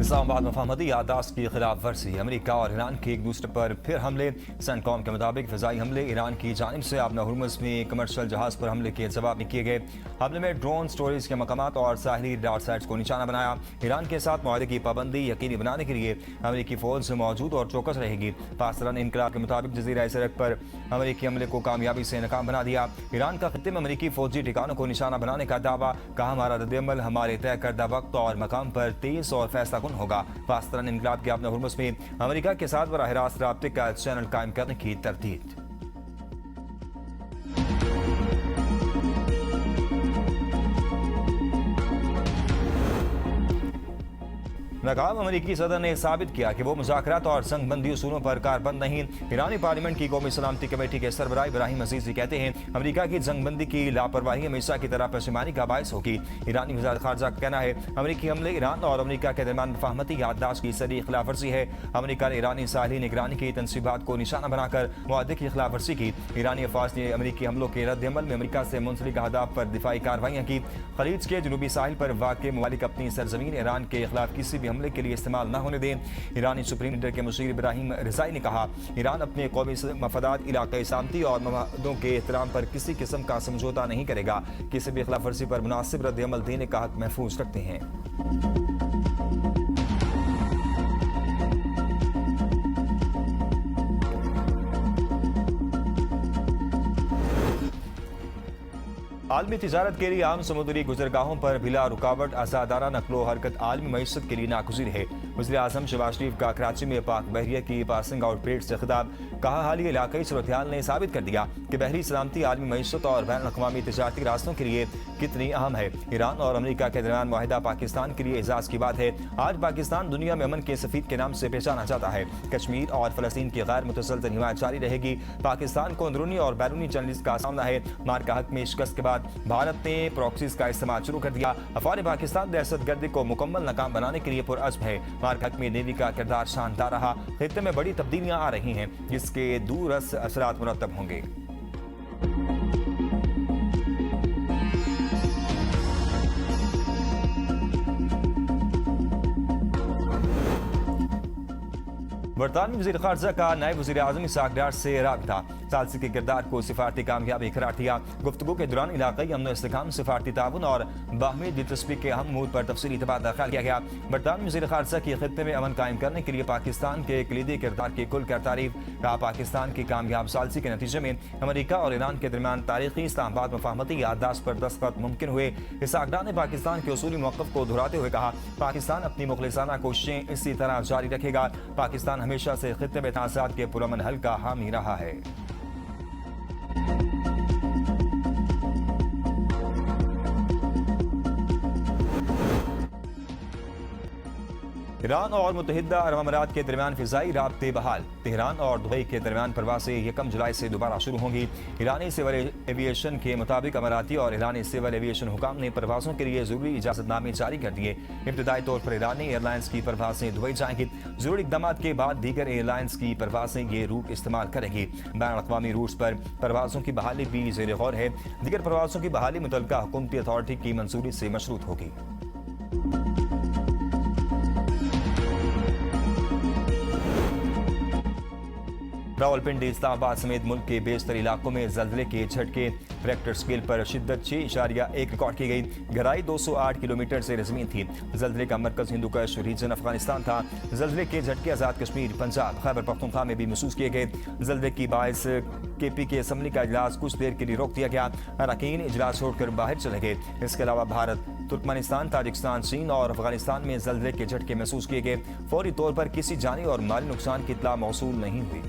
इस्लामाबाद मफाहमती याददाश्त की खिलाफ वर्जी, अमरीका और ईरान के एक दूसरे पर फिर हमले। सेंटकॉम के मुताबिक फ़िज़ाई हमले ईरान की जानिब से आबना हुर्मुज़ में कमर्शियल जहाज़ पर हमले के जवाब में किए गए। हमले में ड्रोन, स्टोरेज के मकामात और साहली डार्ट साइट्स को निशाना बनाया। ईरान के साथ माहदे की पाबंदी यकीनी बनाने के लिए अमरीकी फ़ौज मौजूद और चौकस रहेगी। पाकिस्तान इनकलाब के मुताबिक जज़ीरा सरक पर अमरीकी हमले को कामयाबी से नाकाम बना दिया। ईरान का खत्ते में अमरीकी फौजी ठिकानों को निशाना बनाने का दावा, कहा हमारा रद्द-ए-अमल हमारे तय करदा वक्त और मकाम पर तेज और फैसला कुन होगा। पाकिस्तान इनकलाब के आबना हुर्मुज़ में अमरीका के साथ बराह रास्त राब्ते का चैनल कायम करने की तरदीद। नाकाम अमरीकी सदर ने साबित किया कि वो मुज़ाकरात और संगबंदी उसूलों पर कारबंद नहीं। ईरानी पार्लियामेंट की कौमी सलामती कमेटी के सरबराह इब्राहिम अजीज़ी कहते हैं अमरीका की जंगबंदी की लापरवाही हमेशा की तरह पशेमानी का बायस होगी। ईरानी वज़ारत ख़ारजा का कहना है अमरीकी हमले ईरान और अमरीका के दरमियान मफाहमती याददाश्त की सरी खिलाफ वर्जी है। अमरीका ने ईरानी साहली निगरानी की तनसीबात को निशाना बनाकर मुआहदे की खिलाफ वर्जी की। ईरानी अफवाज ने अमरीकी हमलों के रद्द-ए-अमल में अमरीका से मुंसलिक अहदाफ पर दिफाई कार्रवाइयाँ की। खलीज के जनूबी साहिल पर वाक़ ममालिक अपनी सरजमीन ईरान के खिलाफ किसी भी हमले के लिए इस्तेमाल न होने दें। ईरानी सुप्रीम लीडर के मुशीर इब्राहिम रिजाई ने कहा ईरान अपने कौमी मफादात, इलाकाई सामती और मवादों के एहतराम पर किसी किस्म का समझौता नहीं करेगा। किसी भी खिलाफ वर्जी पर मुनासिब रद्द-ए-अमल देने का हक महफूज रखते हैं। आलमी तिजारत के लिए आम समुद्री गुजरगाहों पर बिला रुकावट आज़ादाना नकलो हरकत आलमी मईशत के लिए नागुज़ीर है। वज़ीर आज़म शहबाज शरीफ का कराची में पाक बहरिया की पासिंग आउट परेड से खिताब, कहा हालिया इलाकाई सूरत हाल ने साबित कर दिया कि बहरी सलामती आलमी मईशत और बैन अक़वामी तिजारती रास्तों के लिए कितनी अहम है। ईरान और अमरीका के दरमियान माहिदा पाकिस्तान के लिए एजाज़ की बात है। आज पाकिस्तान दुनिया में अमन के सफ़ीर के नाम से पहचाना जाता है। कश्मीर और फ़लस्तीन की गैर मुतसलसल हिमायत जारी रहेगी। पाकिस्तान को अंदरूनी और बैरूनी चैलेंज का सामना है। मार्का हक में शिकस्त के बाद भारत ने प्रॉक्सीज का इस्तेमाल शुरू कर दिया। अफवाज पाकिस्तान दहशतगर्दी को मुकम्मल नाकाम बनाने के लिए पुरअज़्म है। मार्का हक में नेवी का किरदार शानदार रहा। खित्ते में बड़ी तब्दीलियां आ रही हैं जिसके दूरअस असरात मुरतब होंगे। बरतानवी वज़ीर ख़ारजा का नायब वज़ीर आज़म इसहाक़ डार से राबिता, सालसी के किरदार को सिफारती कामयाबी करार दिया। गुफ्तगू के दौरान इलाक़ाई अमन इस्तेहकाम, सिफारती ताउन और बाहमी दिलचस्पी के अहम अमूर पर तफसीली तबादला ख्याल किया गया। बरतानवी वज़ीर ख़ारजा की खित्ते में अमन कायम करने के लिए पाकिस्तान के कलीदी किरदार की कुल कर तारीफ, कहा पाकिस्तान की कामयाब सालसी के नतीजे में अमरीका और ईरान के दरमियान तारीखी इस्लामाबाद मफाहमती याददाश्त पर दस्तखत मुमकिन हुए। इसहाक़ डार ने पाकिस्तान के उसूली मौक़िफ़ को दोहराते हुए कहा पाकिस्तान अपनी मुखलिसाना कोशिशें इसी तरह जारी रखेगा। पाकिस्तान हमेशा से खित्ते में तनाज़ात के पुरअमन हल का हामी रहा है। ईरान और मुत्तहिदा अरब अमारात के दरमियान फ़िज़ाई राब्ते बहाल, तेहरान और दुबई के दरमियान परवासें 1 जुलाई से दोबारा शुरू होंगी। ईरानी सिविल एविएशन के मुताबिक अमाराती और ईरानी सिविल एविएशन हुकाम ने परवासों के लिए ज़रूरी इजाज़तनामे जारी कर दिए। इब्तदाई तौर पर ईरानी एयरलाइंस की परवासें दुबई जाएंगी। ज़रूरी इक़दाम के बाद दीगर एयरलाइंस की परवासें ये रूट इस्तेमाल करेंगी। बैन अक़वामी रूट्स पर परवासों की बहाली भी ज़ेर गौर है। दीगर परवासों की बहाली मुतल्लिका हुकूमती अथॉरिटी की मंजूरी से मशरूत होगी। रावलपिंडी, इस्लामाबाद समेत मुल्क के बेशतर इलाकों में जल्जले के झटके, रेक्टर स्केल पर शिद्दत 6.1 रिकॉर्ड की गई। गहराई 208 किलोमीटर से ज़मीन थी। जल्जले का मरकज हिंदुकुश रीजन अफगानिस्तान था। जल्जले के झटके आज़ाद कश्मीर, पंजाब, खैबर पख्तूनख्वा में भी महसूस किए गए। जल्जले की बायस KP के असम्बली का इजलास कुछ देर के लिए रोक दिया गया। अरकान इजलास छोड़कर बाहर चले गए। इसके अलावा भारत, तुर्कमेनिस्तान, ताजिकिस्तान, चीन और अफगानिस्तान में जल्जले के झटके महसूस किए गए। फौरी तौर पर किसी जानी और माली नुकसान की इत्तला मौसूल नहीं हुई।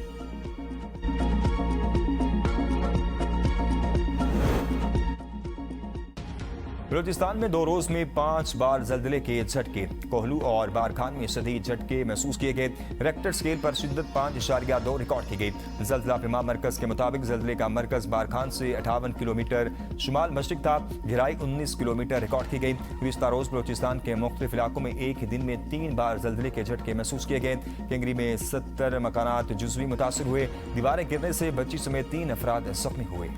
बलूचिस्तान में 2 रोज में 5 बार जल्जले के झटके, कोहलू और बारखान में शदीद झटके महसूस किए गए। रेक्टर स्केल पर शिद्दत 5.2 रिकॉर्ड की गई। जल्जला पेमा मरकज के मुताबिक जल्जले का मरकज बारखान से 58 किलोमीटर शुमाल मशरिक था। गहराई 19 किलोमीटर रिकॉर्ड की गई। गुज़िश्ता रोज बलूचिस्तान के मुख्तलिफ इलाकों में एक ही दिन में 3 बार जल्जले के झटके महसूस किए गए। केंगरी में 70 मकानात जुज़वी मुतासर हुए। दीवारें गिरने से बच्ची समेत 3 अफराद जख्मी हुए।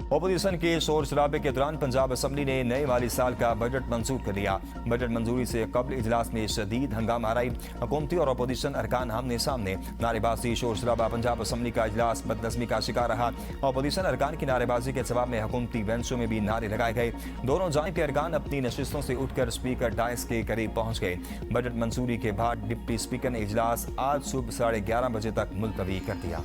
ओपोजिशन के शोर शराबे के दौरान पंजाब असम्बली ने नए माली साल का बजट मंजूर कर लिया। बजट मंजूरी से कबल इजलास में शदीद हंगामा आराई। हुकूमती और ओपोजिशन अरकान आमने सामने। नारेबाजी शोर शराबा। पंजाब असम्बली का इजलास बदनज़मी का शिकार रहा। ओपोजिशन अरकान की नारेबाजी के जवाब में हुकूमती बेंचों में भी नारे लगाए गए। दोनों जानिब के अरकान अपनी नशिस्तों से उठकर स्पीकर डायस के करीब पहुंच गए। बजट मंजूरी के बाद डिप्टी स्पीकर ने इजलास आज सुबह 11:30 बजे तक मुलतवी कर दिया।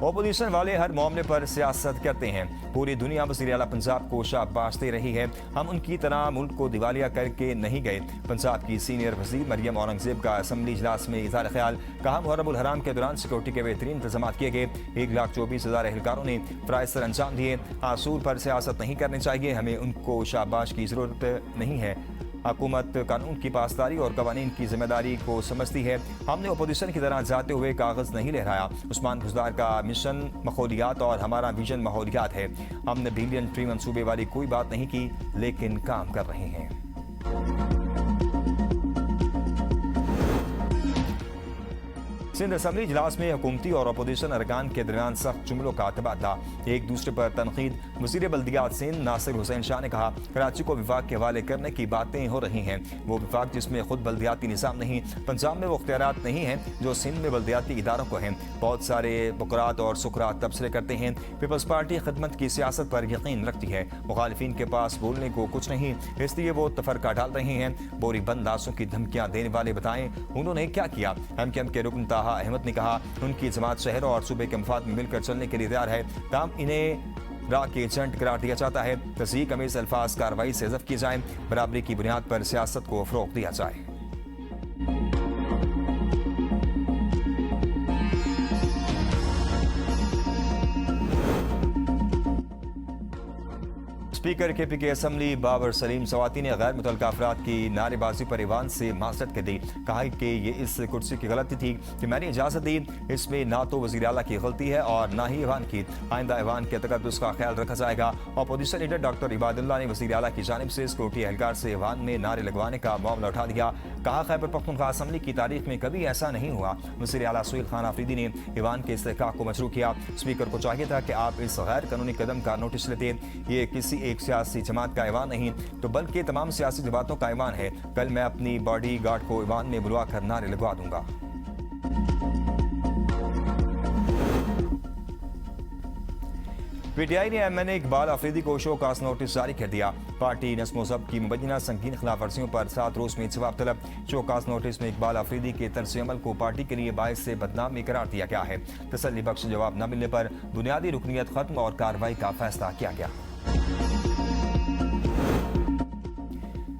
ओपोजिशन वाले हर मामले पर सियासत करते हैं। पूरी दुनिया वज़ीर आला पंजाब को शाबाश दे रही है। हम उनकी तरह मुल्क को दिवालिया करके नहीं गए। पंजाब की सीनियर वज़ीर मरियम औरंगजेब का असम्बली इजलास में इज़हार ख्याल। कहा, मुहर्रमुल हराम के दौरान सिक्योरिटी के बेहतरीन इंतजाम किए गए। 1,24,000 एहलकारों ने फ़राइज़ सर अंजाम दिए। आसूल पर सियासत नहीं करनी चाहिए। हमें उनको शाबाश की ज़रूरत नहीं है। हुकूमत कानून की पासदारी और कवानीन की जिम्मेदारी को समझती है। हमने अपोजिशन की तरह जाते हुए कागज़ नहीं लहराया। उस्मान बुज़दार का मिशन माहौलियात और हमारा विजन माहौलियात है। हमने बिलियन ट्री मंसूबे वाली कोई बात नहीं की, लेकिन काम कर रहे हैं। सिंध असम्बली इजलास में हुकूमती और अपोजिशन अरकान के दरमियान सख्त जुमलों का तबादला। एक दूसरे पर तनकीद। वज़ीर बल्दियात सिंध नासिर हुसैन शाह ने कहा, कराची को विफाक के हवाले करने की बातें हो रही हैं। वो विफाक जिसमें खुद बल्दियाती निज़ाम नहीं, पंजाब में वो अख्तियारात नहीं हैं जो सिंध में बल्दियाती इदारों को हैं। बहुत सारे बुकरात और सुकरात तबसरे करते हैं। पीपल्स पार्टी खिदमत की सियासत पर यकीन रखती है। मुखालिफिन के पास बोलने को कुछ नहीं, इसलिए वो तफरका डाल रहे हैं। बोरी बंद दासों की धमकियां देने वाले बताएं उन्होंने क्या किया। एमकेएम के रुकन अहमद ने कहा, उनकी जमात शहर और सूबे के मफाद में मिलकर चलने के लिए तैयार है। ताम इन्हें रा के एजेंट करार दिया जाता है। तस्दीक अमीज़ अल्फाज कार्रवाई से हज़फ की जाए। बराबरी की बुनियाद पर सियासत को फ़रोग़ दिया जाए। स्पीकर केपी की असम्बली बाबर सलीम सवाती ने गैर मुतल्लका अफराद की नारेबाजी पर ईवान से माजरत कर दी। कहा कि ये इस कुर्सी की गलती थी कि मैंने इजाज़त दी। इसमें ना तो वज़ीर आला की गलती है और ना ही ईवान की। आइंदा ईवान के तकद्दुस का ख्याल रखा जाएगा। अपोजिशन लीडर डॉक्टर इबादुल्लाह ने वज़ीर आला की जानिब से सिक्योरिटी एहलकार से ईवान में नारे लगवाने का मामला उठा दिया। कहा, खैबर पख्तूनख्वा असम्बली की तारीख में कभी ऐसा नहीं हुआ। वज़ीर आला सुहेल खान आफरीदी ने ईवान के इस्तेहकाक को मशरू किया। स्पीकर को चाहिए था कि आप इस गैर कानूनी कदम का नोटिस लेते। ये किसी एक सियासी जमात का ऐवान नहीं तो बल्कि तमाम सियासी जमातों का ऐवान है। कल मैं अपनी बॉडी गार्ड को ऐवान में बुलवा कर नारे लगवा दूंगा। पीटीआई ने एमएनए इकबाल आफरीदी को शोकास नोटिस जारी कर दिया। पार्टी नस्म ज़ब्त की मुबैना संगीन खिलाफ वर्जियों पर 7 रोज में जवाब तलब। शोकास नोटिस में इकबाल आफरीदी के तर्ज अमल को पार्टी के लिए बायस से बदनामी करार दिया गया है। तसल्ली बख्श जवाब न मिलने पर बुनियादी रुकनियत खत्म और कार्रवाई का फैसला किया गया।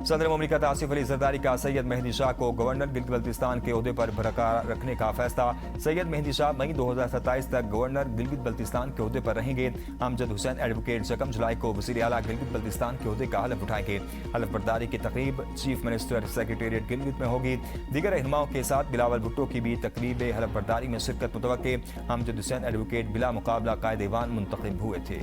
सदर मुमलिकत आसिफ अली जरदारी का सैयद मेहदी शाह को गवर्नर गिलगित बल्तिस्तान के ओहदे पर बरकरार रखने का फैसला। सैयद मेहदी शाह मई 2027 तक गवर्नर गिलगित बल्तिस्तान के ओहदे पर रहेंगे। अमजद हुसैन एडवोकेट 1 जुलाई को वज़ीर आला गिलगित बल्तिस्तान के ओहदे का हलफ उठाएंगे। हलफ बर्दारी की तकरीब चीफ मिनिस्टर सेक्रेटेरिएट गिलगित में होगी। दीगर रहनुमाओं के साथ बिलावल भुट्टो की भी तकरीब हलफ बर्दारी में शिरकत मुतवक्के। अमजद हुसैन एडवोकेट बिला मुकाबला कायद ईवान मुंतखब हुए थे।